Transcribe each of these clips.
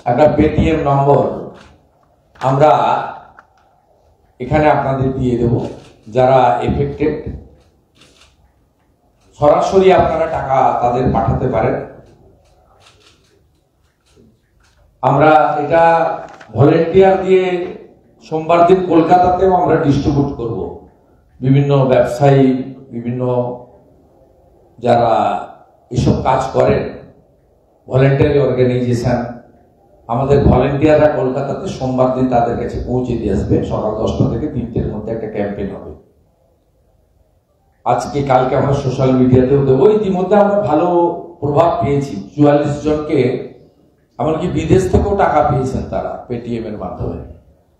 একটা পেটিএম নম্বর আমরা এখানে আপনাদের দিয়ে দেব, যারা এফেক্টেড সরাসরি আপনারা টাকা তাদের পাঠাতে পারেন। আমরা এটা ভলেন্টিয়ার দিয়ে সোমবার দিন কলকাতাতেও আমরা ডিস্ট্রিবিউট করব। বিভিন্ন ব্যবসায়ী, বিভিন্ন যারা এসব কাজ করেন, ভলেন্টিয়ারি অর্গানাইজেশন, আমাদের ভলেন্টিয়াররা কলকাতাতে সোমবার দিন তাদের কাছে পৌঁছে দিয়ে আসবে। সকাল 10টা থেকে 3টের মধ্যে একটা ক্যাম্পেইন হবে। আজকে কালকে আমরা সোশ্যাল মিডিয়াতেও দেবো। ইতিমধ্যে আমরা ভালো প্রভাব পেয়েছি। 44 জনকে, এমনকি বিদেশ থেকেও টাকা পেয়েছেন তারা পেটিএম এর মাধ্যমে।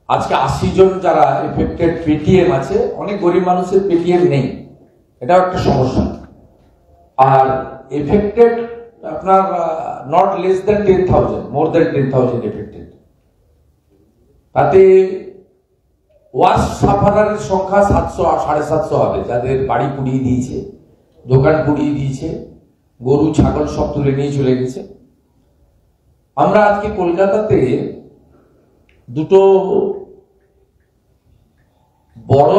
আজকে 80 জন যারা এফেক্টেড পেটিএম আছে, অনেক গরিব মানুষের পেটিএম নেই, এটাও একটা সমস্যা। আর এফেক্টেড আপনার not less than 10,000, more than 10,000 affected. তাতে ওয়ার্স সাফারারের সংখ্যা 700-750 হবে, যাদের বাড়ি পুড়িয়ে দিয়েছে, দোকান পুড়িয়ে দিয়েছে, গরু ছাগল সব তুলে নিয়ে চলে গেছে। আমরা আজকে কলকাতাতে দুটো বড়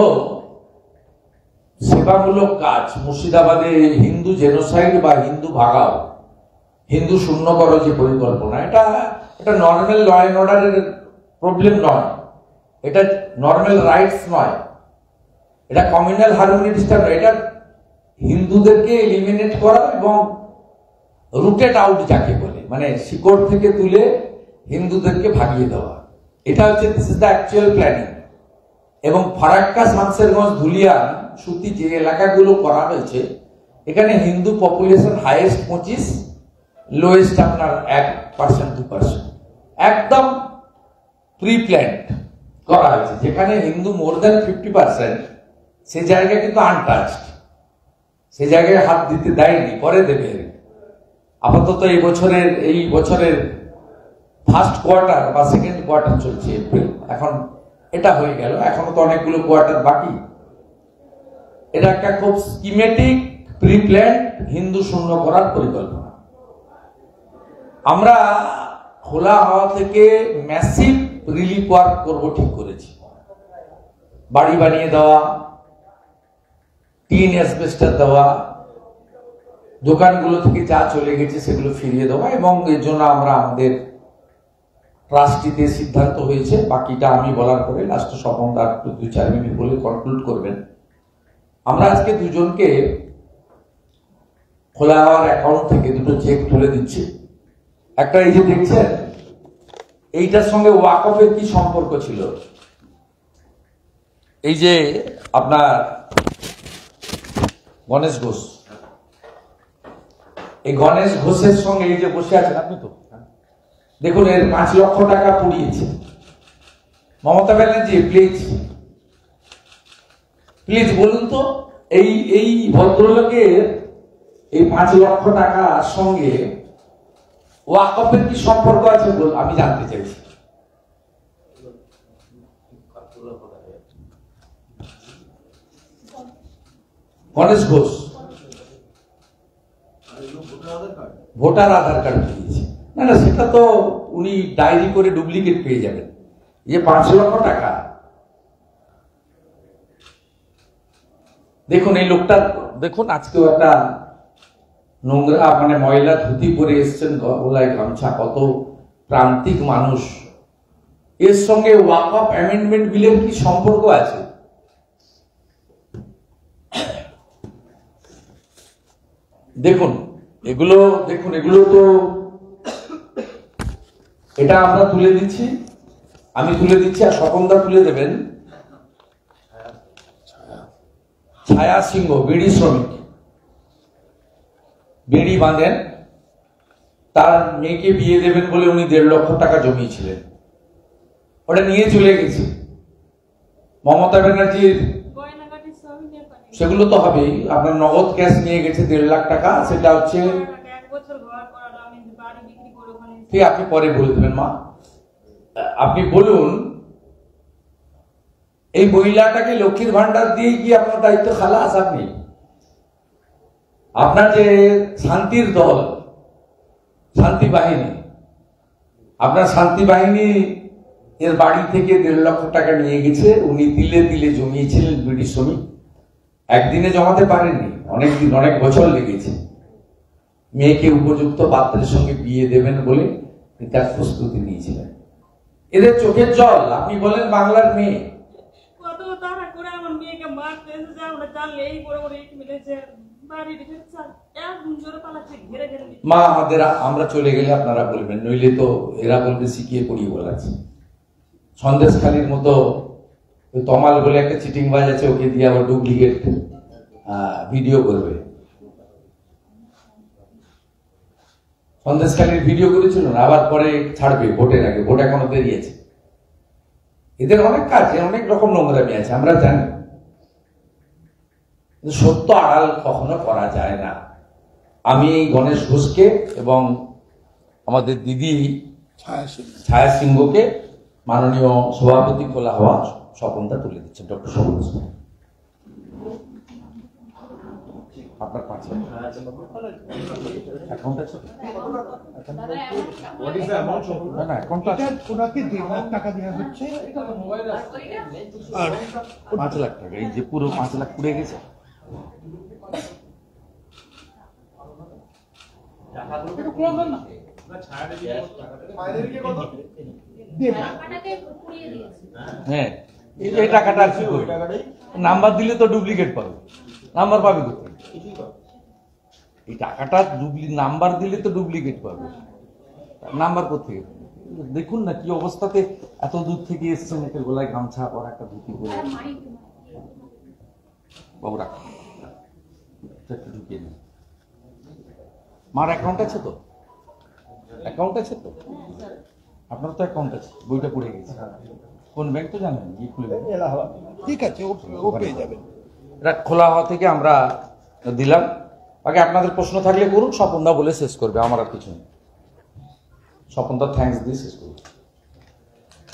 সেবামূলক কাজ, মুর্শিদাবাদে হিন্দু জেনোসাইড বা হিন্দু ভাগাও, হিন্দু শূন্য করো যে পরিকল্পনা, এটা নর্মাল ল অ্যান্ড অর্ডারের প্রবলেম নয়, এটা নর্মাল রাইটস নয়, এটা কমিউনাল হারমোনি ডিস্টার্ব নয়, এটা হিন্দুদেরকে এলিমিনেট করা এবং রুটেড আউট যাকে বলে, মানে শিকড় থেকে তুলে হিন্দুদেরকে ভাগিয়ে দেওয়া। এটা হচ্ছে this is the actual planning. এবং ফারাক্কা, শামসেরগঞ্জ, ধুলিয়ান, সুতি যে এলাকাগুলো করা হয়েছে, এখানে হিন্দু পপুলেশন হাইয়েস্ট 25, লোয়েস্ট আপনার 1%-2%, একদম প্রি প্ল্যান্ড করা হয়েছে। যেখানে হিন্দু মোর দেন 50%, সে জায়গা কিন্তু আনটাচড, সে জায়গায় হাত দিতে দেয়নি, পরে দেবে। আপাতত এই বছরের ফার্স্ট কোয়ার্টার বা সেকেন্ড কোয়ার্টার চলছে, এপ্রিল, এখন এটা হয়ে গেল, এখনো তো অনেকগুলো কোয়ার্টার বাকি। এটা একটা খুব স্কিমেটিক প্রি প্ল্যান হিন্দু শূন্য করার পরিকল্পনা। আমরা খোলা হাওয়া থেকে ম্যাসিভ রিলিফ ওয়ার্ক করবো ঠিক করেছি। বাড়ি বানিয়ে দেওয়া, টিন অ্যাসবেস্টার দেওয়া, দোকানগুলো থেকে যা চলে গেছে সেগুলো ফিরিয়ে দেওয়া, এবং এর জন্য আমরা আমাদের ট্রাস্টিতে সিদ্ধান্ত হয়েছে। বাকিটা আমি বলার পরে লাস্টে স্বপন দা 2-4 মিনিট বলে কনক্লুড করবেন। আমরা আজকে দুজনকে খোলা হওয়ার অ্যাকাউন্ট থেকে দুটো চেক তুলে দিচ্ছি। একটা এই যে দেখছেন, এইটার সঙ্গে ওয়াকফের কি সম্পর্ক ছিল? এই যে আপনার গণেশ ঘোষ, এই গণেশ ঘোষের সঙ্গে এই যে বসে আছেন আপনি, তো দেখুন এর 5 লক্ষ টাকা পুড়িয়েছে মমতা ব্যানার্জি। প্লিজ বলুন তো, এই ভদ্রলোকের এই 5 লক্ষ টাকার সঙ্গে ওয়াকফের কি সম্পর্ক আছে আমি জানতে চাইছি। গণেশ ঘোষ ভোটার আধার কার্ড পেয়েছে, না সেটা তো উনি ডায়েরি করে ডুপ্লিকেট পেয়ে যাবেন। যে 5 লক্ষ টাকা, দেখুন এই লোকটা, দেখুন আজকেও একটা নোংরা মানে ময়লা ধুতি পরে এসছেন, গলায় গামছা, কত প্রান্তিক মানুষ। এর সঙ্গে ওয়াকফ অ্যামেন্ডমেন্ট বিলের কি সম্পর্ক আছে? দেখুন এগুলো তো এটা আমরা তুলে দিচ্ছি, আমি তুলে দিচ্ছি, আর স্বপনদা তুলে দেবেন। ছায়া সিংহ বিড়ি শ্রমিক, বিড়ি বাঁধেন, তার মেয়েকে বিয়ে দেবেন বলে উনি 1.5 লক্ষ টাকা জমিয়েছিলেন, ওটা নিয়ে চলে গেছে মমতা ব্যানার্জির। সেগুলো তো হবেই, আপনার নগদ ক্যাশ নিয়ে গেছে 1.5 লাখ টাকা, সেটা হচ্ছে ঠিক। আপনি পরে বলে দেবেন মা, আপনি বলুন এই মহিলাটাকে লক্ষ্মীর ভান্ডার দিয়ে কি আপনার দায়িত্ব খালাস? আপনি আপনার যে শান্তির দল, শান্তি বাহিনী, আপনার শান্তি বাহিনী এর বাড়ি থেকে 1.5 লক্ষ টাকা নিয়ে গেছে। উনি তিলে তিলে জমিয়েছিলেন বিড়ি শ্রমিক, একদিনে জমাতে পারেননি, অনেকদিন, অনেক বছর লেগেছে। মেয়েকে উপযুক্ত পাত্রের সঙ্গে বিয়ে দেবেন বলে তার প্রস্তুতি নিয়েছিলেন। এদের চোখের জল। আপনি বলেন বাংলার মেয়ে, মা আমাদের, আমরা চলে গেলে আপনারা বলবেন, নইলে তো এরা বলবে শিখিয়ে পড়িয়ে বলাচ্ছে। সন্দেশখালীর মতো তমাল বলে একটা চিটিং বাজ আছে, ওকে দিয়ে আবার ডুপ্লিকেট ভিডিও করবে। সন্দেশখালীর ভিডিও করেছিল না, আবার পরে ছাড়বে ভোটের আগে, ভোট এখনো দেরি আছে। এদের অনেক কাজে অনেক রকম নোংরামি আছে, আমরা জানি। সত্য আড়াল কখনো করা যায় না। আমি গণেশ ঘোষকে এবং আমাদের দিদি ছায়া সিংহকে মাননীয় সভাপতি খোলা হওয়া স্বপনটা তুলে দিচ্ছেন, ডক্টর স্বপন। আপনার 5 অ্যাকাউন্ট আছে? না, অ্যাকাউন্ট আছে। ওনাকে 1.5 লাখ টাকা দেওয়া হচ্ছে, আর 5 লাখ টাকা, এই যে পুরো 5 লাখ পুড়ে গেছে। হ্যাঁ, এই টাকাটা আর কি করবে? নাম্বার দিলে তো ডুপ্লিকেট পাবে, নাম্বার পাবে কোথায়? এই টাকাটা নাম্বার দিলে তো ডুপ্লিকেট পাবে, নাম্বার কোথায়? দেখুন না কি অবস্থাতে এত দূর থেকে এসছে, মুখের গলায় গামছা পরা, একটা ধুতি পরে। বাবু রাখ, ঢুকিয়ে নেই। মার অ্যাকাউন্ট আছে তো? অ্যাকাউন্ট আছে তো? আপনার তো অ্যাকাউন্ট আছে, বইটা পড়ে গেছে। কোন ব্যাংক তো জানেন? ঠিক আছে, ও পেয়ে যাবেন। খোলা হওয়া থেকে আমরা দিলাম। আগে আপনাদের প্রশ্ন থাকলে করুন, স্বপনদা বলে শেষ করবে, আমার আর কিছু নেই। স্বপনদা থ্যাঙ্কস দিয়ে শেষ করবে।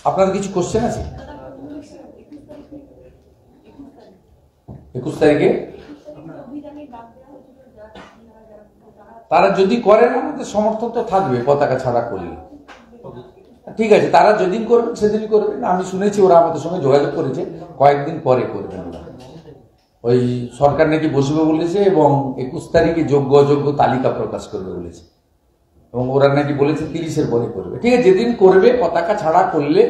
আপনাদের কিছু কোশ্চেন আছে? 21 তারিখে তারা যদি করেন, আমাদের সমর্থন তো থাকবে পতাকা ছাড়া করলে। ঠিক আছে, তারা যেদিন করবেন সেদিনই করবেন। আমি শুনেছি ওরা আমাদের সঙ্গে যোগাযোগ করেছে, কয়েকদিন পরে করবেন ওরা। ওই সরকার নাকি বসবে বলেছে এবং 21 তারিখে যোগ্য অযোগ্য তালিকা প্রকাশ করবে বলেছে, এবং ওরা নাকি বলেছে 30-এর পরে করবে। ঠিক আছে, যেদিন করবে পতাকা ছাড়া করলে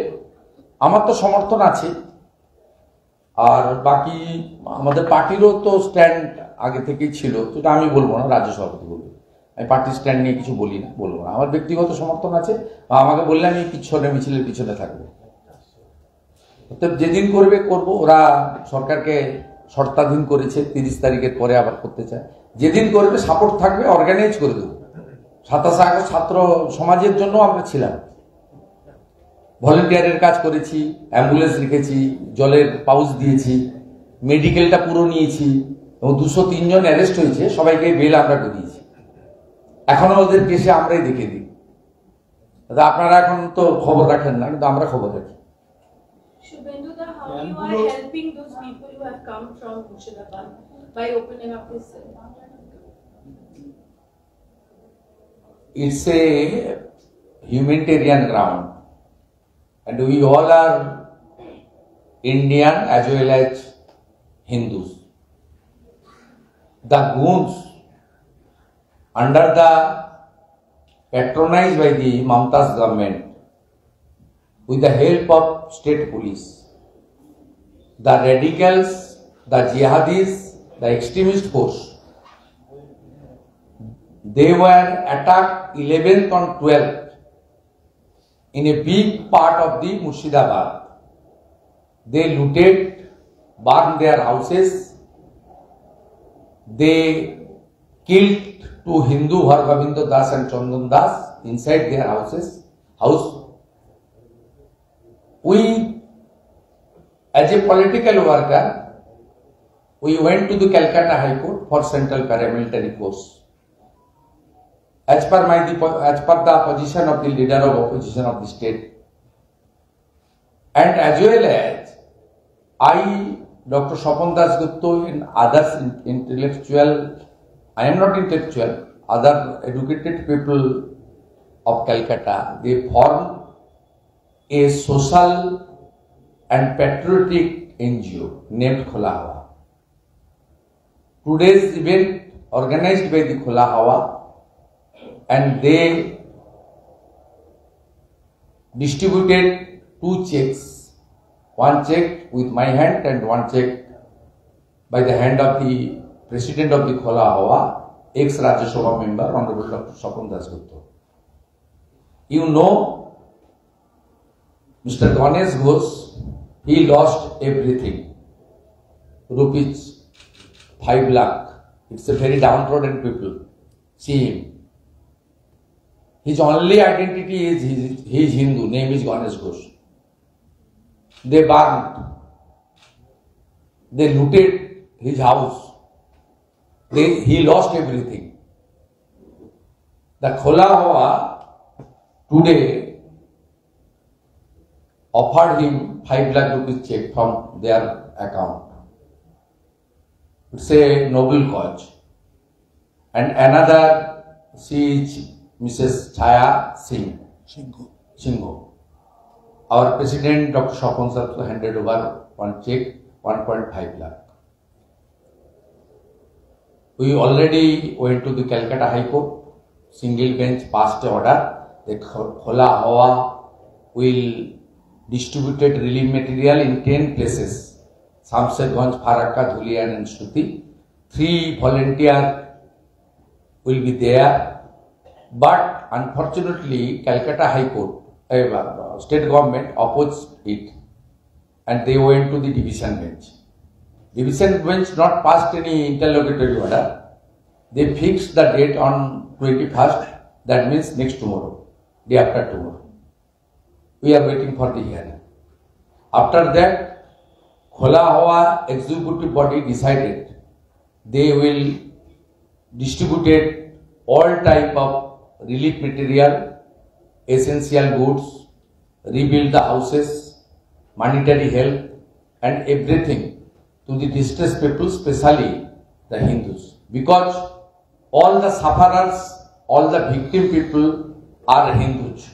আমার তো সমর্থন আছে। আর বাকি আমাদের পার্টিরও তো স্ট্যান্ড আগে থেকেই ছিল, সেটা আমি বলবো না, রাজ্য সভাপতি বলবো। আমি পার্টির স্ট্যান্ড নিয়ে কিছু বলি না, বলবো না। আমার ব্যক্তিগত সমর্থন আছে, বা আমাকে বললে আমি মিছিলের পিছনে থাকবো। যেদিন করবে করবো। ওরা সরকারকে শর্তাধীন করেছে, 30 তারিখের পরে আবার করতে চায়। যেদিন করবে সাপোর্ট থাকবে, অর্গানাইজ করে দেবো। 27 আগস্ট ছাত্র সমাজের জন্য আমরা ছিলাম, ভলেন্টিয়ারের কাজ করেছি, অ্যাম্বুলেন্স রেখেছি, জলের পাউচ দিয়েছি, মেডিকেলটা পুরো নিয়েছি, এবং 203 জন অ্যারেস্ট হয়েছে, সবাইকে বেল আমরা করিয়েছি। এখনো ওদের কেসে আমরাই দেখে দিই। আপনারা এখন তো খবর রাখেন না, কিন্তু আমরা খবর রাখি। Shubhendu, how you are helping those people who have come from Murshidabad by opening up this center? It's a humanitarian ground, and we all are Indian as well as Hindus. The goons under the patronized by the Mamta's government, with the help of state police, the radicals, the jihadis, the extremist force, they were attacked 11th on 12th in a big part of the Murshidabad. They looted, burned their houses, they killed 2 Hindu, Hargobindo Das and Chandan Das, inside their house. We, as a political worker, we went to the Calcutta High Court for Central Paramilitary Force. As per the position of the leader of opposition of the state, and as well as I, Dr. Swapan Das Gupta, and others intellectual, I am not intellectual, other educated people of Calcutta, they formed a social and patriotic NGO named Khola Hawa. Today's event organized by the Khola Hawa, and they distributed 2 checks, one check with my hand and one check by the hand of the President of the Khola Hawa, ex-Rajya Sabha member, Honorable Dr. Swapon Dasgupta. You know, Mr. Ganesh Ghosh, he lost everything, rupees 5 lakh. It's a very downtrodden people. See him. His only identity is he is Hindu, name is Ganesh Ghosh. They burned. They looted his house. He lost everything. The Khola Hawa today offered him 5 lakh rupees check from their account. It's a noble cause. And another, she is Mrs. Chaya Singho. Our President Dr. Swapon Sir handed over one check, 1.5 lakh. We already went to the Calcutta High Court. Single bench passed the order. The Khola Hawa will distribute relief material in 10 places. Samsedganj, Farakka, Dhulian and Shruti. 3 volunteers will be there. But unfortunately, Calcutta High Court, state government opposed it, and they went to the division bench. Division bench not passed any interlocutory order. They fixed the date on 21st, that means next tomorrow, day after tomorrow. We are waiting for the hearing. After that, Khola Hawa executive body decided they will distribute all type of relief material, essential goods, rebuild the houses, monetary help and everything to the distressed people, especially the Hindus. Because all the sufferers, all the victim people are Hindus,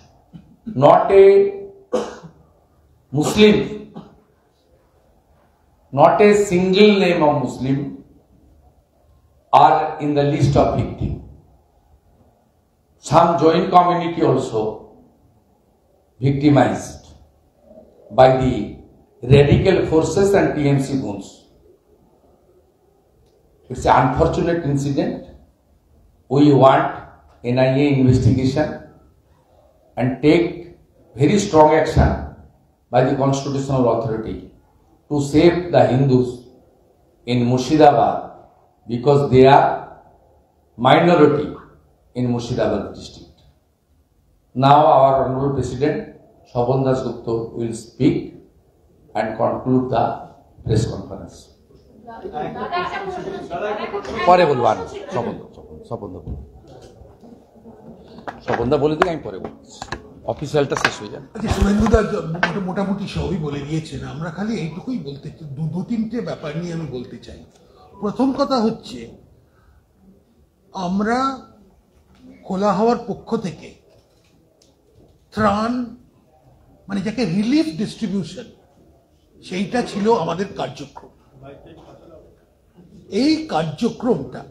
not a Muslim, not a single name of Muslim are in the list of victims. Some joint community also victimized by the radical forces and TMC goons. It's an unfortunate incident. We want NIA investigation and take very strong action by the constitutional authority to save the Hindus in Murshidabad, because they are minority in Murshidabad district. Now our Honorable President Swapon Dasgupta will speak and conclude the press conference. পরে বলবো আর স্বপনদা বলে দিকে আমি পরে বলছি, অফিসিয়ালটা শেষ হয়ে যাবে। আচ্ছা, শুভেন্দুদা মোটামুটি সবই বলে দিয়েছেন। আমরা খালি এইটুকুই বলতে, 2-3টে ব্যাপার নিয়ে আমি বলতে চাই। প্রথম কথা হচ্ছে, আমরা খোলা হাওয়ার পক্ষ থেকে ত্রাণ, মানে যাকে রিলিফ ডিস্ট্রিবিউশন, সেইটা ছিল আমাদের কার্যক্রম। এই কার্যক্রমটা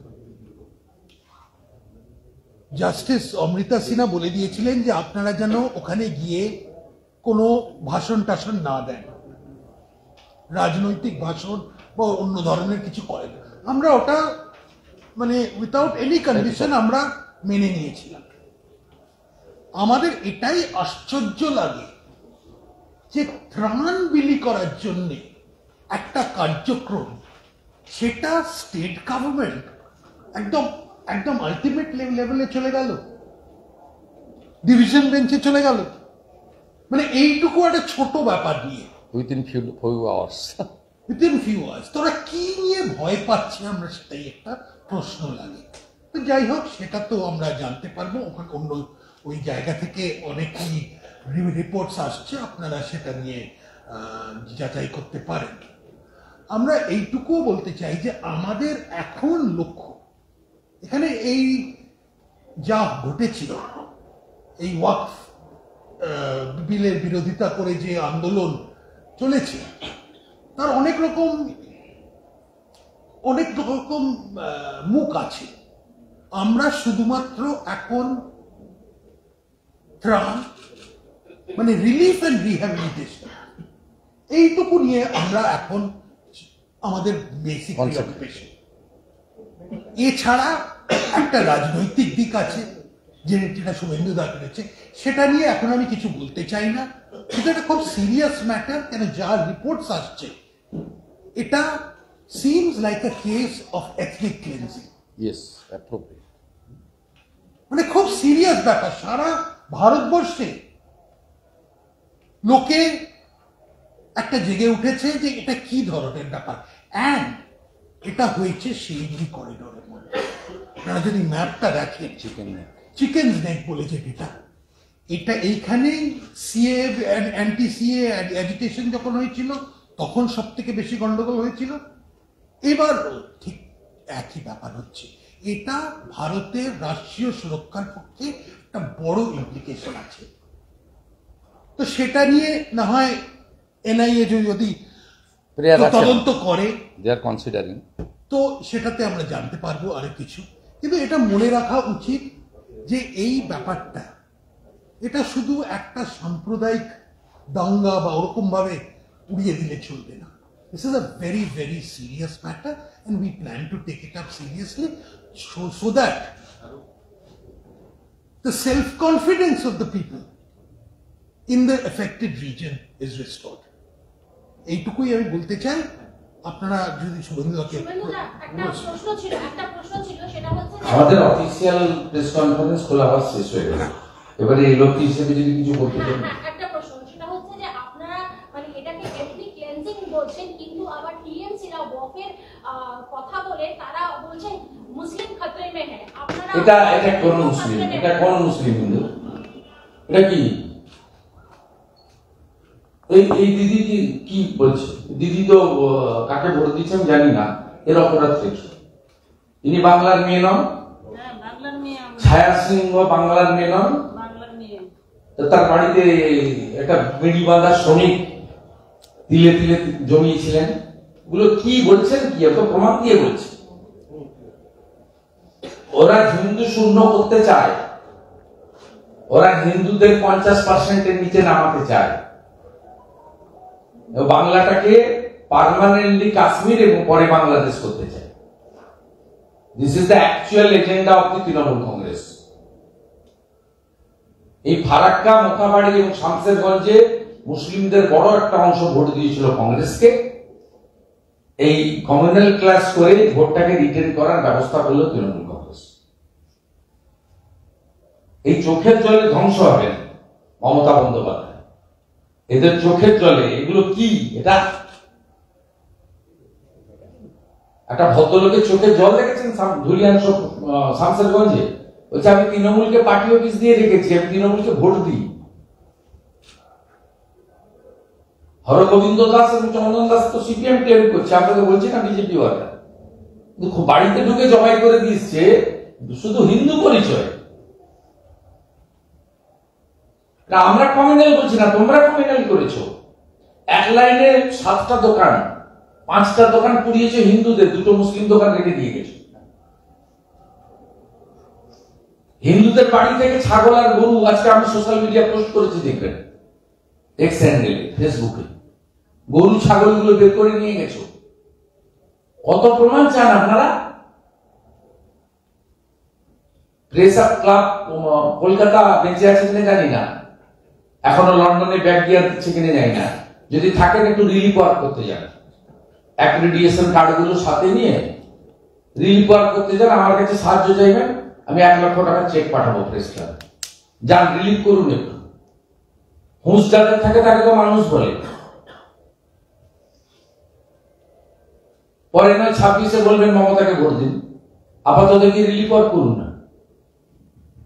জাস্টিস অমৃতা সিনহা বলে দিয়েছিলেন যে আপনারা যেন ওখানে গিয়ে কোনো ভাষণ টাষণ না দেন, রাজনৈতিক ভাষণ বা অন্য ধরনের কিছু করেন। আমরা ওটা মানে উইথাউট এনি কন্ডিশন আমরা মেনে নিয়েছিলাম। আমাদের এটাই আশ্চর্য লাগে যে ত্রাণ বিলি করার জন্য একটা কার্যক্রম, সেটা স্টেট গভর্নমেন্ট একদম একদম আলটিমেট লেভেলে চলে গেল, ডিভিশন বেঞ্চে চলে গেল। মানে এইটুকু একটা ছোট ব্যাপার নিয়ে উইদিন ফিউ আওয়ার্স তোরা কি নিয়ে ভয় পাচ্ছে, আমরা সেটাই একটা প্রশ্ন লাগে। তো যাই হোক, সেটা তো আমরা জানতে পারবো, ওখানে অন্য ওই জায়গা থেকে অনেকই রিপোর্টস আসছে, আপনারা সেটা নিয়ে যাচাই করতে পারেন। আমরা এইটুকুও বলতে চাই যে আমাদের এখন লক্ষ্য, এখানে এই যা ঘটেছিল এই ওয়াকফ বিলের বিরোধিতা করে যে আন্দোলন চলেছে তার অনেক রকম মুখ আছে। আমরা শুধুমাত্র এখন ত্রাণ মানে রিলিফ এন্ড রিহ্যাবিলিটেশন এইটুকু নিয়ে আমরা এখন আমাদের বেসিক প্রিঅকুপেশন। এছাড়া একটা রাজনৈতিক দিক আছে যেটা শুভেন্দু দা করেছে, সেটা নিয়ে এখন আমি কিছু বলতে চাই না। কিন্তু এটা খুব সিরিয়াস ম্যাটার, কেন যা রিপোর্টস আসছে এটা seems like a case of ethnic cleansing. Yes, appropriate. মানে খুব সিরিয়াস ব্যাপার। সারা ভারতবর্ষে লোকে একটা জেগে উঠেছে যে এটা কি ধরনের ব্যাপার। অ্যান্ড এটা হয়েছে শিলিগুড়ি করিডোরের মধ্যে। আপনারা যদি ম্যাপটা দেখেন, চিকেন নেক বলে যে এটা এইখানেই সিএ অ্যান্টি সিএ অ্যাজিটেশন যখন হয়েছিল তখন সব থেকে বেশি গন্ডগোল হয়েছিল। এবার ঠিক একই ব্যাপার হচ্ছে। এটা ভারতের রাষ্ট্রীয় সুরক্ষার পক্ষে একটা বড় ইমপ্লিকেশন আছে। তো সেটা নিয়ে না হয় এনআইএ যদি তদন্ত করে তো সেটাতে আমরা জানতে পারবো আরো কিছু। কিন্তু এটা মনে রাখা উচিত যে এই ব্যাপারটা এটা শুধু একটা সাম্প্রদায়িক দাঙ্গা বা ওরকম ভাবে উড়িয়ে দিলে চলবে না। This is a very, very serious matter and we plan to take it up seriously so that the self-confidence of the people in the affected region is restored. এইটুকুই আমি বলতে চাই। আপনারা যদি শুভেন্দুদাকে আমাদের অফিসিয়াল প্রেস কনফারেন্স খোলা হওয়ার শেষ হয়ে গেল, এবারে এই লোক হিসেবে যদি কিছু বলতে চান। একটা প্রশ্ন সেটা হচ্ছে যে আপনারা মানে এটাকে এথনিক ক্লিনজিং বলছেন, কিন্তু আবার টিএমসিরা ওয়াকফের কথা বলে তারা বলছেন মুসলিম খতরে মে হ্যায়। আপনারা এটা কোন মুসলিম, এটা কোন মুসলিম হিন্দু, এটা কি এই দিদি কি বলছে? দিদি তো কাকে ভোট দিচ্ছেন জানি না, এর অপরাধ রেখে ইনি বাংলার মেয়ে নন, ছায়া সিংহ বাংলার মেয়ে নন, তার বাড়িতে একটা বিড়ি বাঁধা শ্রমিক তিলে তিলে জমিয়েছিলেন। এগুলো কি বলছেন? কি এত প্রমাণ দিয়ে বলছে? ওরা হিন্দু শূন্য করতে চায়, ওরা হিন্দুদের 50% নিচে নামাতে চায়, বাংলাটাকে পার্মানেন্টলি কাশ্মীর এবং পরে বাংলাদেশ করতে চায়। This is the actual agenda of the Trinamool Congress. এই ফারাক্কা, মোথাবাড়ি এবং শামসেরগঞ্জে মুসলিমদের বড় একটা অংশ ভোট দিয়েছিল কংগ্রেসকে। এই কমিউনাল ক্লাস করে ভোটটাকে রিটেন করার ব্যবস্থা করলো তৃণমূল কংগ্রেস। এই চোখের জলে ধ্বংস হবেন মমতা বন্দ্যোপাধ্যায়, এদের চোখের জলে। এগুলো কি? এটা একটা ভদ্রলোকের চোখে জল দেখেছেন ধুলিয়ান শামসেরগঞ্জে? বলছে আমি তৃণমূলকে পার্টি অফিস দিয়ে রেখেছি, আমি তৃণমূলকে ভোট দিই। হরগোবিন্দ দাস এবং চন্দন দাস তো সিপিএম ক্লেম করছে, আপনাকে বলছি না বিজেপি ওয়ার্কার, কিন্তু বাড়িতে ঢুকে জবাই করে দিচ্ছে শুধু হিন্দু পরিচয়। আমরা কমিউনাল বলছি না, তোমরা কমিউনাল করেছো। এক লাইনে 7টা দোকান, 5টা দোকান পুড়িয়েছে হিন্দুদের, 2টো মুসলিম দোকান রেখে দিয়ে গেছে। হিন্দুদের বাড়ি থেকে ছাগল আর গরু, আজকে আমি সোশ্যাল মিডিয়া পোস্ট করেছি, দেখবেন এক্স হ্যান্ডেলে, ফেসবুকে, গরু ছাগলগুলো বের করে নিয়ে গেছো। কত প্রমাণ চান আপনারা? প্রেস ক্লাব কলকাতা বেঁচে আছে কিনা জানি না, এখনো লন্ডনে ব্যাগ গিয়ার দিচ্ছে কিনা জানি না। যদি থাকেন একটু রিলিফ ওয়ার্ক করতে যান, অ্যাক্রিডিটেশন কার্ডগুলো সাথে নিয়ে রিলিফ ওয়ার্ক করতে যান। আমার কাছে সাহায্য চাইবেন, আমি 1 লক্ষ টাকা চেক পাঠাবো প্রেস ক্লাবে, যান রিলিফ করুন একটু। হুঁশ যাদের থাকে তাকে তো মানুষ বলে। পরে নয় 26-এ বলবেন মমতাকে ভোট দিন, আপাতত গিয়ে রিলিফ ওয়ার্ক করুন না।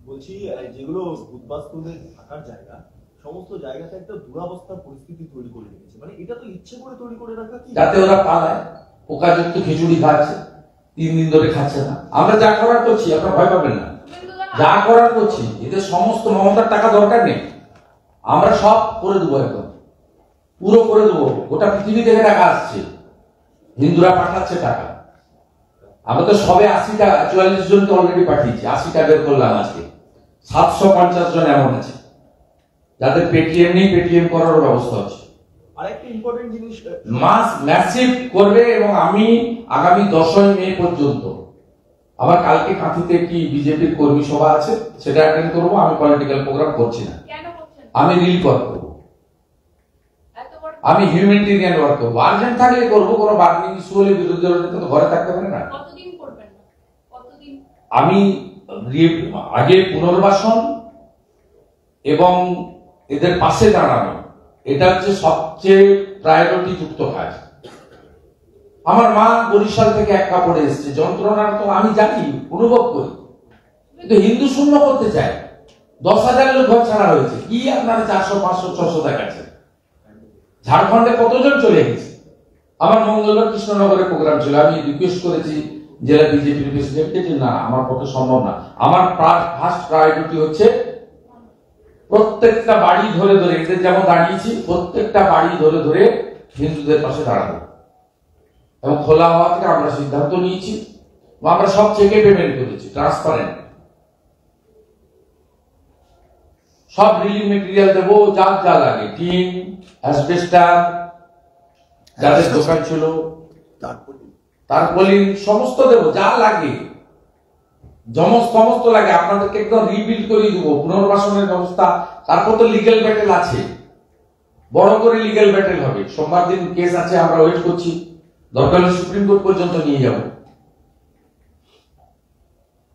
বলছি যেগুলো উদ্বাস্তুদের থাকার জায়গা, সমস্ত জায়গাতে একটা দুরবস্থার পরিস্থিতি তৈরি করে রেখেছে। মানে এটা তো ইচ্ছে করে তৈরি করে রাখা, কি যাতে ওরা পালায়। পোকাযুক্ত খিচুড়ি খাচ্ছে, 3 দিন ধরে খাচ্ছে না। আমরা যা করার করছি, আপনারা ভয় পাবেন না। যা করার করছি, এদের সমস্ত মমতার টাকা দরকার নেই, আমরা সব করে দেবো, একদম পুরো করে দেবো। গোটা পৃথিবী থেকে টাকা আসছে, হিন্দুরা পাঠাচ্ছে টাকা। আমরা তো সবে 80টা 44 জনকে অলরেডি পাঠিয়েছি, 80টা বের করলাম আজকে। 750 জন এমন আছে যাদের পেটিএম নেই, পেটিএম করার ব্যবস্থা হচ্ছে। আরেকটা ইম্পর্টেন্ট জিনিস ম্যাসিভ করবে। এবং আমি আগামী 10ই মে পর্যন্ত, আমার কালকে কাঁথিতে একটি বিজেপির কর্মী সভা আছে, সেটা অ্যাটেন্ড করবো। আমি পলিটিক্যাল প্রোগ্রাম করছি না, কেন করছেন? আমি রিলিফ ওয়ার্ক করবো, এত বড় আমি হিউম্যানিটেরিয়ান ওয়ার্ক করবো। আর্জেন্ট থাকলে করবো, কোনো বার্নিং ইস্যু হলে বিরোধী দলের নেতা তো ঘরে থাকতে পারে না। কতদিন করবেন না? কতদিন? আমি আগে পুনর্বাসন এবং এদের পাশে দাঁড়ানো, এটা হচ্ছে সবচেয়ে প্রায়োরিটি যুক্ত কাজ। আমার মা বরিশাল থেকে এক কাপড়ে এসছে, যন্ত্রণা তো আমি জানি, অনুভব করি, কিন্তু হিন্দু শূন্য করতে চায়। 10,000 লোক ঘর ছাড়া হয়েছে, কি আপনারা 400, 500, 600 দেখাচ্ছে? ঝাড়খণ্ডে কতজন চলে গেছে? আমার মঙ্গলবার কৃষ্ণনগরে প্রোগ্রাম ছিল, আমি রিকোয়েস্ট করেছি জেলা বিজেপির প্রেসিডেন্টকে যে না, আমার পক্ষে সম্ভব না। আমার ফার্স্ট প্রায়োরিটি হচ্ছে প্রত্যেকটা বাড়ি ধরে ধরে, এদের যেমন দাঁড়িয়েছি, প্রত্যেকটা বাড়ি ধরে ধরে হিন্দুদের পাশে দাঁড়াবো। এবং খোলা হওয়া থেকে আমরা সিদ্ধান্ত নিয়েছি, আমরা সব চেকে পেমেন্ট করেছি, ট্রান্সপারেন্ট। সব রিলিফ মেটেরিয়াল দেবো, যা যা লাগে, টিন, অ্যাসবেস্টার, যাদের দোকান ছিল, তারপরে সমস্ত দেবো, যা লাগে, সমস্ত লাগে। আপনাদেরকে একদম রিবিল্ড করে দেবো, পুনর্বাসনের ব্যবস্থা। তারপর তো লিগ্যাল ব্যাটেল আছে, বড় করে লিগ্যাল ব্যাটেল হবে। সোমবার দিন কেস আছে, আমরা ওয়েট করছি, দরকার হলে সুপ্রিম কোর্ট পর্যন্ত নিয়ে যাব।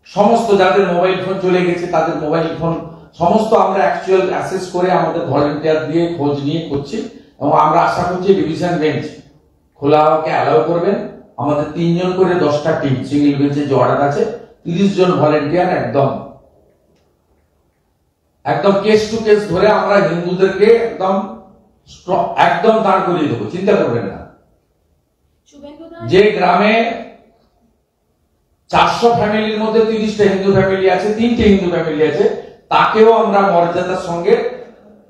সমস্ত যাদের মোবাইল ফোন চলে গেছে, তাদের মোবাইল ফোন সমস্ত আমরা অ্যাকচুয়াল অ্যাসেস করে আমাদের ভলান্টিয়ার দিয়ে খোঁজ নিয়ে করছি। এবং আমরা আশা করছি ডিভিশন বেঞ্চ খোলা হওয়াকে অ্যালাউ করবেন। আমাদের 3 জন করে 10টা টিম, সিঙ্গেল বেঞ্চের যে অর্ডার আছে, 30 জন ভলান্টিয়ার একদম কেস টু কেস ধরে আমরা হিন্দুদেরকে একদম দাঁড় করিয়ে দেবো, চিন্তা করবেন না। যে গ্রামে 400 ফ্যামিলির মধ্যে 30টা হিন্দু ফ্যামিলি আছে, 3টে হিন্দু ফ্যামিলি আছে, তাকেও আমরা মর্যাদার সঙ্গে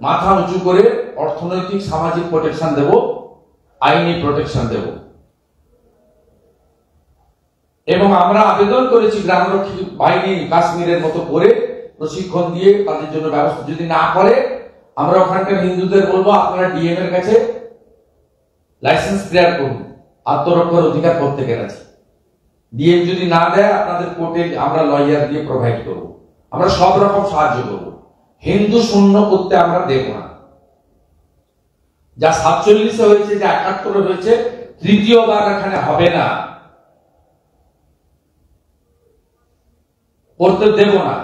মাথা উঁচু করে অর্থনৈতিক সামাজিক প্রোটেকশন দেব, আইনি প্রোটেকশন দেব। এবং আমরা আবেদন করেছি গ্রামরক্ষী বাহিনী কাশ্মীরের মতো করে প্রশিক্ষণ দিয়ে তাদের জন্য ব্যবস্থা। যদি না করে, আমরা ওখানকার হিন্দুদের বলবো আপনারা ডিএম এর কাছে লাইসেন্স ক্লিয়ার করুন, আত্মরক্ষার অধিকার প্রত্যেকের আছে। ডিএম যদি না দেয়, আপনাদের কোর্টে আমরা লয়ার দিয়ে প্রোভাইড করব, আমরা সব রকম সাহায্য করব। হিন্দু শূন্য করতে আমরা দেব না। যা 47 হয়েছে, যা 71 হয়েছে, তৃতীয়বার এখানে হবে না, করতে দেব না।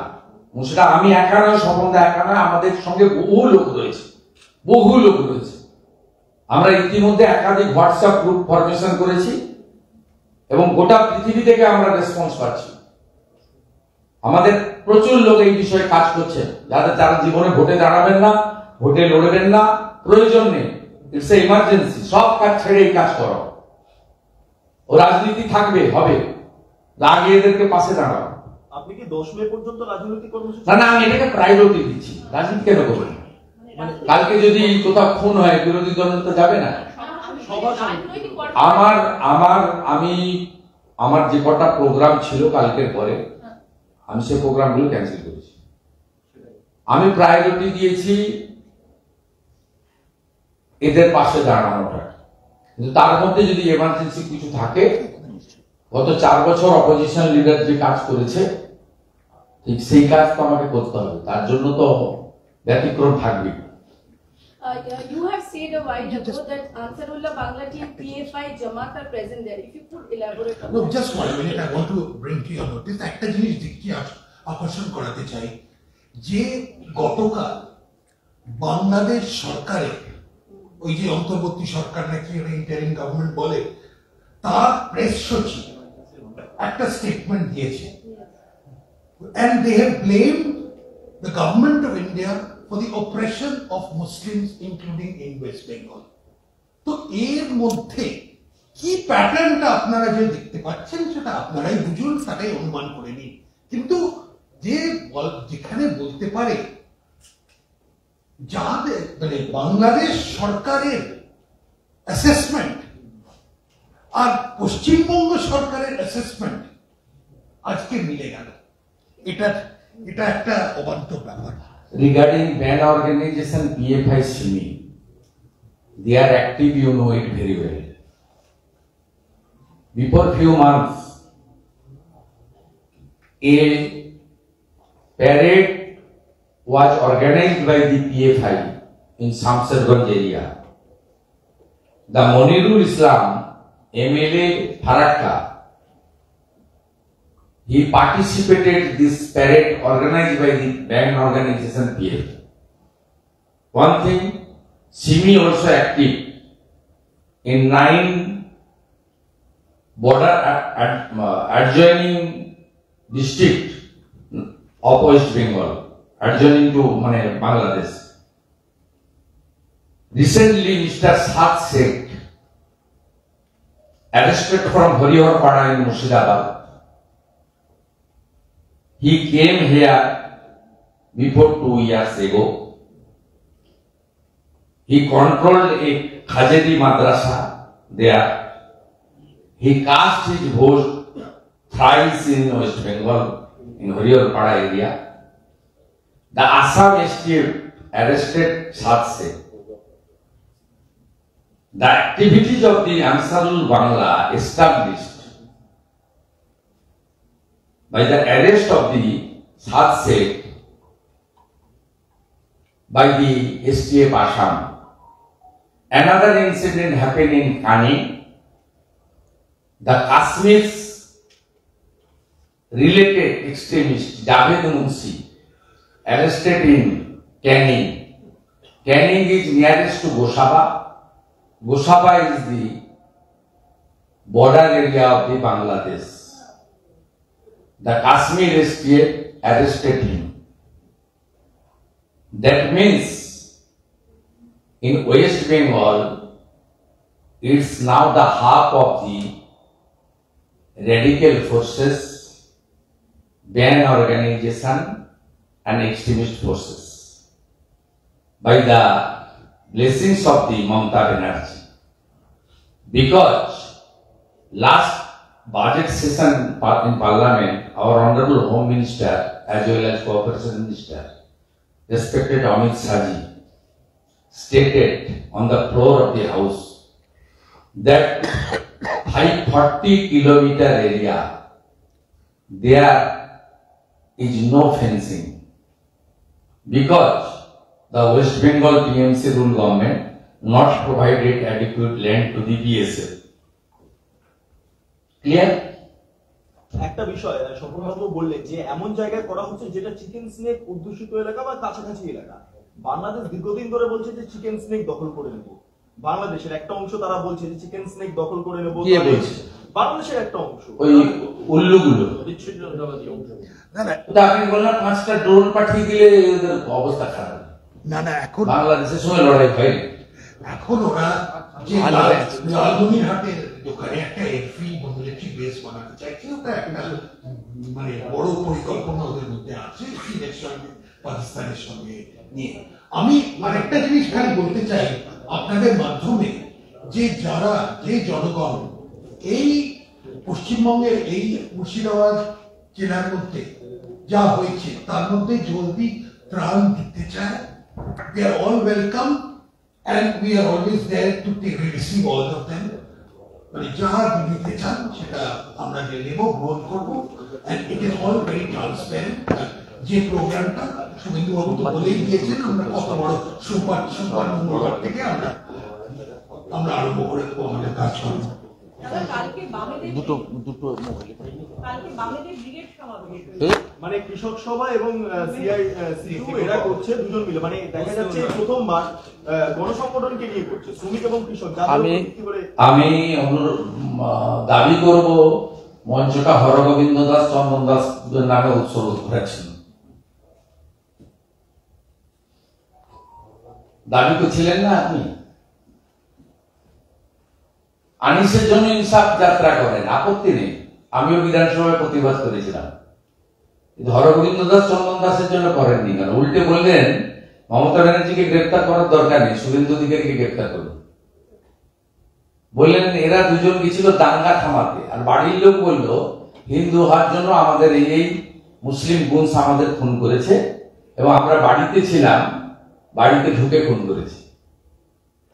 সেটা আমি একা নয়, স্বপনদা একা নয়, আমাদের সঙ্গে বহু লোক রয়েছে। আমরা ইতিমধ্যে একাধিক হোয়াটসঅ্যাপ গ্রুপ ফরমেশন করেছি এবং গোটা পৃথিবী থেকে আমরা রেসপন্স পাচ্ছি। আমাদের প্রচুর লোক এই বিষয়ে কাজ করছে, যারা জীবনে ভোটে দাঁড়াবেন না, ভোটে লড়বেন না, প্রয়োজন নেই, ইটস এ ইমার্জেন্সি, সব কাজ ছেড়ে এই কাজ করো। ও রাজনীতি থাকবে, হবে, আগে এদেরকে পাশে দাঁড়াও। আপনি কি 10 মে পর্যন্ত রাজনৈতিক কর্মসূচি? না, আমি এটাকে প্রায়োরিটি দিচ্ছি, রাজনীতি কেন করবেন? কালকে যদি কোথাও খুন হয়, বিরোধী দল তো যাবে না। আমার যে কটা প্রোগ্রাম ছিল কালকের পরে, আমি সেই প্রোগ্রামগুলো ক্যান্সেল করেছি। আমি প্রায়োরিটি দিয়েছি এদের পাশে দাঁড়ানোটা। কিন্তু তার মধ্যে যদি এমার্জেন্সি কিছু থাকে, গত 4 বছর অপোজিশন লিডার যে কাজ করেছে, ঠিক সেই কাজ তো আমাকে করতে হবে, তার জন্য তো ব্যতিক্রম থাকবে। You have said a while ago that Ansarullah Bangla team, PFI, Jamaat are present there. If you could elaborate on No, that. just 1 minute, I want to bring to your notice একটা জিনিস দেখি আকর্ষণ করাতে চাই, যে গতকাল বাংলাদেশ সরকারে, ওই যে অন্তর্বর্তী সরকার নাকি ইন্টারিম গভর্নমেন্ট বলে, তার প্রেস সচিব একটা স্টেটমেন্ট দিয়েছে, and they have blamed the government of India for the oppression of Muslims, including in West Bengal. তো এর মধ্যে কি প্যাটার্নটা আপনারা যে দেখতে পাচ্ছেন, সেটা আপনারাই বুঝুন, তারাই অনুমান করে নিন। কিন্তু যে যেখানে বলতে পারে যাদের মানে বাংলাদেশ সরকারের অ্যাসেসমেন্ট আর পশ্চিমবঙ্গ সরকারের অ্যাসেসমেন্ট আজকে মিলে গেল, এটা একটা অবাধ্য ব্যাপার। Regarding band organization PFI CIMI, they are active, you know it very well. Before few months, a parade was organized by the PFI in Shamsherganj area. The Monirul Islam MLA Farakka, he participated this parade organized by the band organization PF. One thing, CIMI also active in 9 border adjoining district of West Bengal, adjoining to Bangladesh. Recently, Mr. Saad Sheikh, arrested from Horiharpada in Murshidabad, he came here before 2 years ago. He controlled a Khazedi madrasa there. He cast his vote thrice in West Bengal, in Horiharpada area. The Assam STF arrested Saad Sheikh. The activities of the Ansarul Bangla established by the arrest of the Saad Sheikh by the STF Assam. Another incident happened in Kani. The Kashmir's related extremist Javed Munshi arrested in Canning. Canning is nearest to Gosaba. Gosaba is the border area of the Bangladesh. The Kashmir STF arrested him. That means in West Bengal, it's now the hub of the radical forces, band organization and extremist forces. By the blessings of the Mamata Banerjee. Because last budget session in Parliament, our Honorable Home Minister as well as Cooperation Minister, respected Amit Shahji, stated on the floor of the House that 540 kilometer area, there is no fencing because the West Bengal TMC rule government not provided adequate land to the BSF. Clear? একটা বিষয় সম্পূর্ণভাবে বললেন যে এমন জায়গায় করা হচ্ছে যেটা চিকেন স্নেক অধ্যুষিত এলাকা বা কাছাকাছি এলাকা। বাংলাদেশ দীর্ঘদিন ধরে বলছে যে চিকেন স্নেক দখল করে নেব। বাংলাদেশের একটা অংশ তারা বলছে যে চিকেন স্নেক দখল করে নেব। কে বলছে? বাংলাদেশের একটা অংশ, ওই উল্লুগুলো। বিচ্ছিন্নতাবাদী অংশ। না না ওটা আপনি বললেন 5টা ড্রোন পাঠিয়ে দিলে ওদের অবস্থা খারাপ। না না এখন বাংলাদেশের সঙ্গে লড়াই হয়। এখন ওরা যে লালমনিরহাটের দোকানে একটা এফি মিলিটারি বেস বানাতে চাইছে, ওটা একটা মানে বড় পরিকল্পনা ওদের মধ্যে আছে চীনের সঙ্গে পাকিস্তানের সঙ্গে নিয়ে। আমি আরেকটা জিনিস খালি বলতে চাই আপনাদের মাধ্যমে, যে যারা যে জনগণ এই পশ্চিমবঙ্গের এই মুর্শিদাবাদ জেলার মধ্যে যা হয়েছে তার মধ্যে জলদি ত্রাণ দিতে চায়, they are all welcome and we are always there to receive all of them. মানে যারা দিতে চান সেটা আমরা নেব, গ্রহণ করবো, and it is all very transparent. যে প্রোগ্রামটা শুভেন্দু বাবু তো বলেই দিয়েছেন, আমরা কত বড় সুপার মঙ্গলবার থেকে আমরা আরম্ভ করে দেবো আমাদের কাজ করবো। মানে কৃষক সভা এবং সিআইসিইউ এরা করছে দুজন মিলে, মানে দেখা যাচ্ছে প্রথমবার গণসংগঠনকে নিয়ে করছে, শ্রমিক এবং কৃষক। আমি দাবি করব মঞ্চটা হরগোবিন্দ দাস চন্দন দাস নামে উৎসর্গ করেছেন। দাবি করছিলেন না আপনি? আনিসের জন্য ইনসাফ যাত্রা করেন, আপত্তি নেই। আমিও বিধানসভায় প্রতিবাদ করেছিলাম, হরগোবিন্দ দাস চন্দন দাসের জন্য করেননি কেন? উল্টে বললেন মমতা ব্যানার্জিকে গ্রেফতার করার দরকার নেই, শুভেন্দু অধিকারীকে গ্রেফতার করুন। বললেন এরা দুজন গেছিল দাঙ্গা থামাতে, আর বাড়ির লোক বলল হিন্দু হওয়ার জন্য আমাদের এই মুসলিম গুনস আমাদের খুন করেছে এবং আমরা বাড়িতে ছিলাম, বাড়িতে ঢুকে খুন করেছে।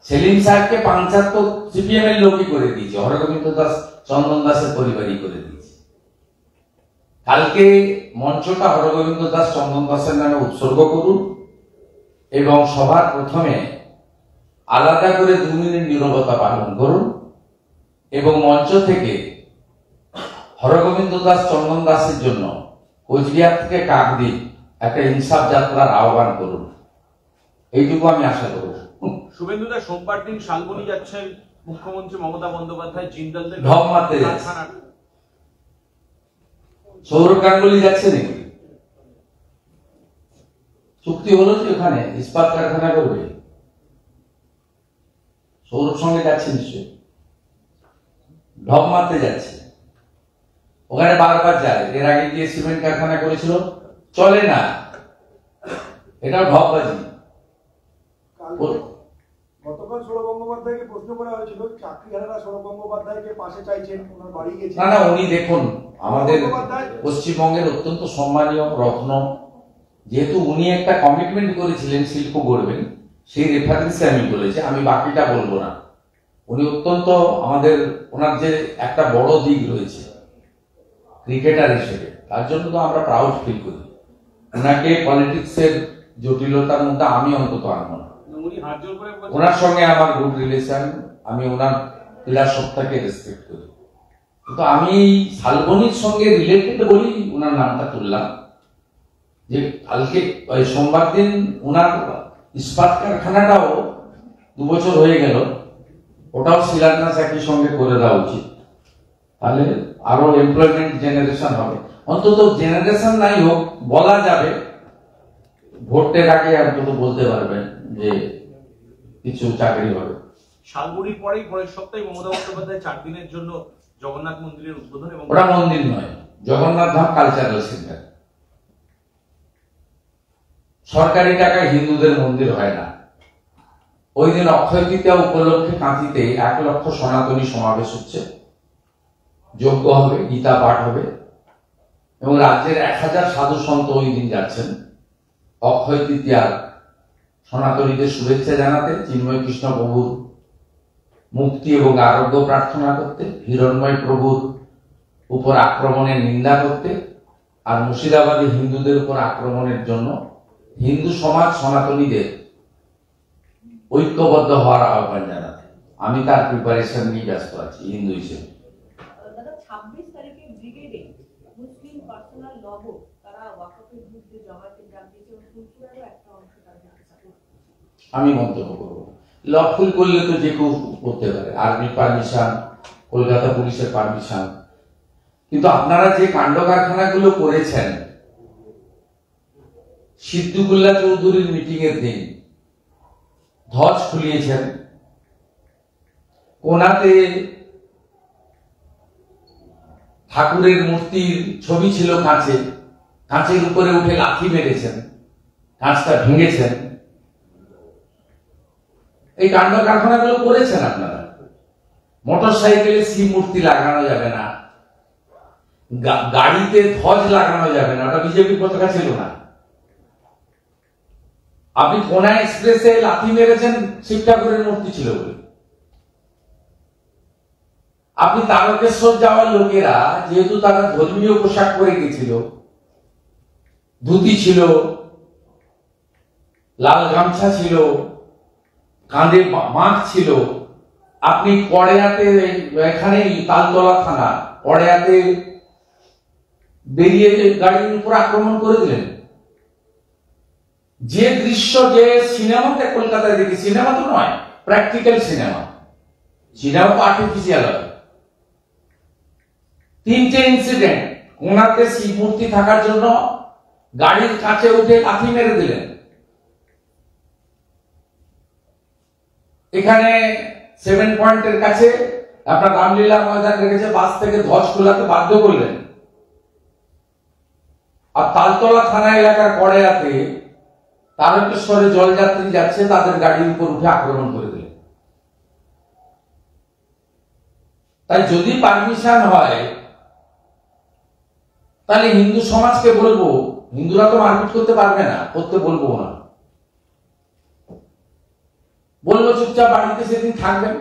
সেলিম সাহেবকে পাঞ্চার তো সিপিএম এর লোকই করে দিয়েছে, হরগোবিন্দ দাস চন্দন দাসের পরিবারই করে দিয়েছে। কালকে মঞ্চটা হরগোবিন্দ দাস চন্দন দাসের নামে উৎসর্গ করুন এবং সবার প্রথমে আলাদা করে 2 মিনিট নীরবতা পালন করুন এবং মঞ্চ থেকে হরগোবিন্দ দাস চন্দন দাসের জন্য কোচবিহার থেকে কাকদ্বীপ একটা ইনসাফ যাত্রার আহ্বান করুন, এইটুকু আমি আশা করব। শুভেন্দু দা সোমবার দিন শালবনী যাচ্ছেন মুখ্যমন্ত্রী মমতা বন্দ্যোপাধ্যায়, জিন্দাল থেকে ঢপ মারতে যাচ্ছে। সৌরভ গাঙ্গুলি যাচ্ছে নাকি? চুক্তি হলো যে ওখানে ইস্পাত কারখানা করবে, সৌরভ সঙ্গে যাচ্ছে নিশ্চয়ই, ঢপ মারতে যাচ্ছে। ওখানে বারবার যায়, এর আগে গিয়ে সিমেন্ট কারখানা করেছিল, চলে না, এটাও ঢপবাজি। গতকাল সৌরভ গঙ্গোপাধ্যায়কে প্রশ্ন করা হয়েছিল, চাকরিহারারা সৌরভ গঙ্গোপাধ্যায়কে পাশে চাইছেন, ওনার বাড়ি গেছেন। না, উনি দেখুন আমাদের পশ্চিমবঙ্গের অত্যন্ত সম্মানীয় রত্ন, যেহেতু উনি একটা কমিটমেন্ট করেছিলেন শিল্প গড়বেন, সেই রেফারেন্সে আমি বলেছি, আমি বাকিটা বলবো না। উনি অত্যন্ত আমাদের, ওনার যে একটা বড় দিক রয়েছে ক্রিকেটার হিসেবে, তার জন্য তো আমরা প্রাউড ফিল করি। ওনাকে পলিটিক্সের জটিলতার মধ্যে আমি অন্তত আনবো না। ওনার সঙ্গে আমার গুড রিলেশন, আমি ওনার ফিলসফিটাকে রেসপেক্ট করি, কিন্তু আমি শালবনীর সঙ্গে রিলেটেড বলি ওনার নামটা তুললাম। যে কালকে সোমবার দিন ওনার ইস্পাত কারখানাটাও 2 বছর হয়ে গেল, ওটাও শিলান্যাস একই সঙ্গে করে দেওয়া উচিত, তাহলে আরো এমপ্লয়মেন্ট জেনারেশন হবে। অন্তত জেনারেশন নাই হোক, বলা যাবে ভোটের আগে অন্তত বলতে পারবেন যে কিছু চাকরি হবে। শালবনীর পরেই পরের সপ্তাহে মমতা বন্দ্যোপাধ্যায় 4 দিনের জন্য জগন্নাথ মন্দিরের উদ্বোধন, এবং ওটা মন্দির নয়, জগন্নাথ ধাম কালচারাল সেন্টার। সরকারি টাকায় হিন্দুদের মন্দির হয় না। ওই দিন অক্ষয় তৃতীয়া উপলক্ষে কাঁথিতে 1 লক্ষ সনাতনী সমাবেশ হচ্ছে, যজ্ঞ হবে, গীতা পাঠ হবে এবং রাজ্যের 1000 সাধু সন্ত ওই দিন যাচ্ছেন অক্ষয় তৃতীয়ার সনাতনীদের শুভেচ্ছা জানাতে, চিন্ময় কৃষ্ণ প্রভুর মুক্তি এবং আরোগ্য প্রার্থনা করতে, হিরণময় প্রভুর উপর আক্রমণের নিন্দা করতে, আর মুর্শিদাবাদী হিন্দুদের উপর আক্রমণের জন্য হিন্দু সমাজ সনাতনীদের ঐক্যবদ্ধ হওয়ার আহ্বান জানাতে। আমি তার প্রিপারেশন নিয়ে ব্যস্ত আছি হিন্দু হিসেবে। 26 তারিখে ব্রিগেডে মুসলিম পার্সোনাল লব তারা ওয়াকফের বিরুদ্ধে জমায়েতের ডাক দিয়েছে এবং ফুলপুরেরও একটা অংশ তাদের সাপোর্ট। আমি মন্তব্য করব, লফুল করলে তো যে কেউ করতে পারে, আর্মি পারমিশন, কলকাতা পুলিশের পারমিশন, কিন্তু আপনারা যে কাণ্ড কারখানাগুলো করেছেন, সিদ্দিকুল্লাহ চৌধুরীর মিটিং এর দিন ধ্বজ খুলিয়েছেন, কোনাতে ঠাকুরের মূর্তির ছবি ছিল কাঁচে, কাঁচের উপরে উঠে লাথি মেরেছেন, কাঁচটা ভেঙেছেন, এই কাণ্ড কারখানাগুলো করেছেন আপনারা। মোটর সাইকেলে শিব মূর্তি লাগানো যাবে না, গাড়িতে ধ্বজ লাগানো যাবে না, ওটা বিজেপি পতাকা ছিল না। আপনি কোনা এক্সপ্রেসে লাথি মেরেছেন শিব ঠাকুরের মূর্তি ছিল বলে। আপনি তারকেশ্বর যাওয়ার লোকেরা যেহেতু তারা ধর্মীয় পোশাক পরে গেছিল, ধুতি ছিল, লাল গামছা ছিল, কাঁধে মাঠ ছিল, আপনি পড়েয়াতে, এখানেই তালতলা থানা পড়েয়াতে বেরিয়ে গাড়ির উপর আক্রমণ করে দিলেন। যে দৃশ্য, যে সিনেমাতে কলকাতায় দেখি, সিনেমা তো নয়, প্র্যাকটিক্যাল সিনেমা, সিনেমা তো আর্টিফিশিয়াল হয়। 3টে ইনসিডেন্ট, কোনাতে শিব মূর্তি থাকার জন্য গাড়ির কাছে উঠে লাথি মেরে দিলেন। এখানে 7 পয়েন্টের কাছে আপনার রামলীলা ময়দান রেখেছে, বাস থেকে ধ্বজ খোলাতে বাধ্য করলেন। আর তালতলা থানা এলাকার কড়াইয়াতে তারকেশ্বরে জলযাত্রী যাচ্ছে, তাদের গাড়ির উপর উঠে আক্রমণ করে দিলেন। তাই যদি পারমিশন হয় তাহলে হিন্দু সমাজকে বলবো, হিন্দুরা তো মারপিট করতে পারবে না, করতে বলবো না, বলবো চুপচাপ বাড়িতে সেদিন থাকবেন।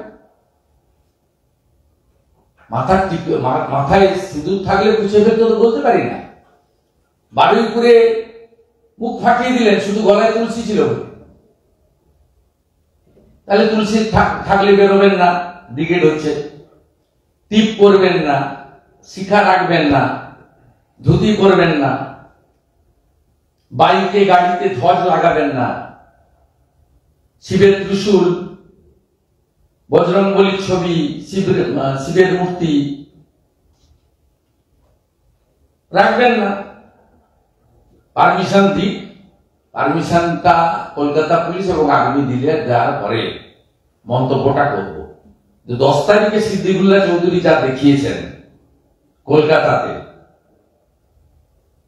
মাথায় সিঁদুর থাকলে পুছে ফেলতে তো বলতে পারি না। বাড়ির উপরে মুখ ফাটিয়ে দিলেন, শুধু গলায় তুলসী ছিল বলে। তাহলে তুলসী থাকলে বেরোবেন না, ব্রিগেড হচ্ছে। টিপ করবেন না, শিখা রাখবেন না, ধুতি করবেন না, বাইকে গাড়িতে ধ্বজ লাগাবেন না, শিবের ত্রিশূল, বজরংবলীর ছবি, শিবের মূর্তি রাখবেন না। পারমিশন দিক, পারমিশনটা কলকাতা পুলিশ এবং আর্মি দিলে দেওয়ার পরে মন্তব্যটা করব যে 10 তারিখে সিদ্দিকুল্লাহ চৌধুরী যা দেখিয়েছেন কলকাতাতে,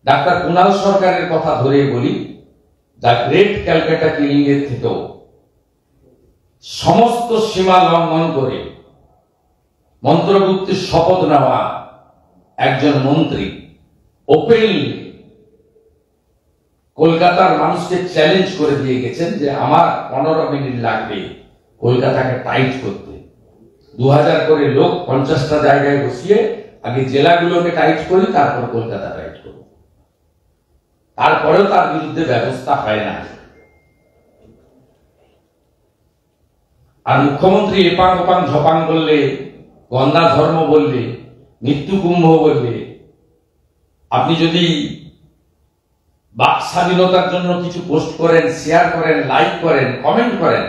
ডাক্তার কুণাল সরকারের কথা ধরে বলি, দ্য গ্রেট ক্যালকাটা কিলিং এর থেকেও সমস্ত সীমা লঙ্ঘন করে মন্ত্রগুপ্তের শপথ নেওয়া একজন মন্ত্রী ওপেনলি কলকাতার মানুষকে চ্যালেঞ্জ করে দিয়ে গেছেন যে আমার 15 মিনিট লাগবে কলকাতাকে টাইট করতে। 2000 করে লোক 50টা জায়গায় বসিয়ে আগে জেলাগুলোকে টাইট করি, তারপর কলকাতা টাইট করব। তারপরেও তার বিরুদ্ধে ব্যবস্থা হয় না। আর মুখ্যমন্ত্রী এপাং ওপাং ঝপাং বললে, গন্ধা ধর্ম বললে, মৃত্যু কুম্ভ বললে, আপনি যদি বাক স্বাধীনতার জন্য কিছু পোস্ট করেন, শেয়ার করেন, লাইক করেন, কমেন্ট করেন,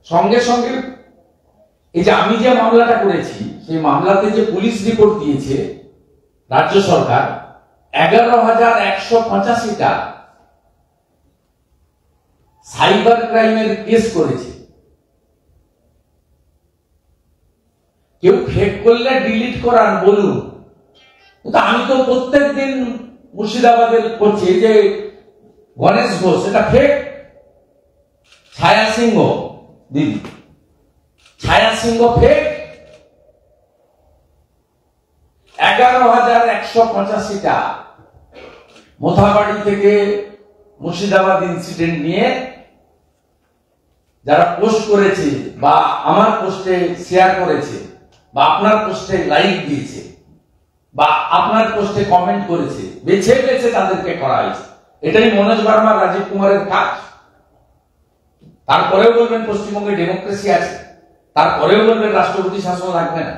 সঙ্গে সঙ্গে এই যে আমি যে মামলাটা করেছি সেই মামলাতে যে পুলিশ রিপোর্ট দিয়েছে রাজ্য সরকার, 11,185টা সাইবার ক্রাইমের কেস করেছে। কেউ ফেক করলে ডিলিট করান বলুন, কিন্তু আমি তো প্রত্যেক দিন মুর্শিদাবাদের করছি যে গণেশ ঘোষ, এটা ফেক। ছায়া সিংহ দিদি, ছায়া সিংহ ফেক। 11,185টা মোথাবাড়ি থেকে মুর্শিদাবাদ ইনসিডেন্ট নিয়ে যারা পোস্ট করেছে বা আমার পোস্টে শেয়ার করেছে বা আপনার পোস্টে লাইক দিয়েছে বা আপনার পোস্টে কমেন্ট করেছে, বেছে বেছে তাদেরকে করা হয়েছে। এটাই মনোজ বার্মা, রাজীব কুমারের কাজ। তারপরেও বলবেন পশ্চিমবঙ্গে ডেমোক্রেসি আছে, তারপরেও বলবেন রাষ্ট্রপতি শাসন লাগবে না।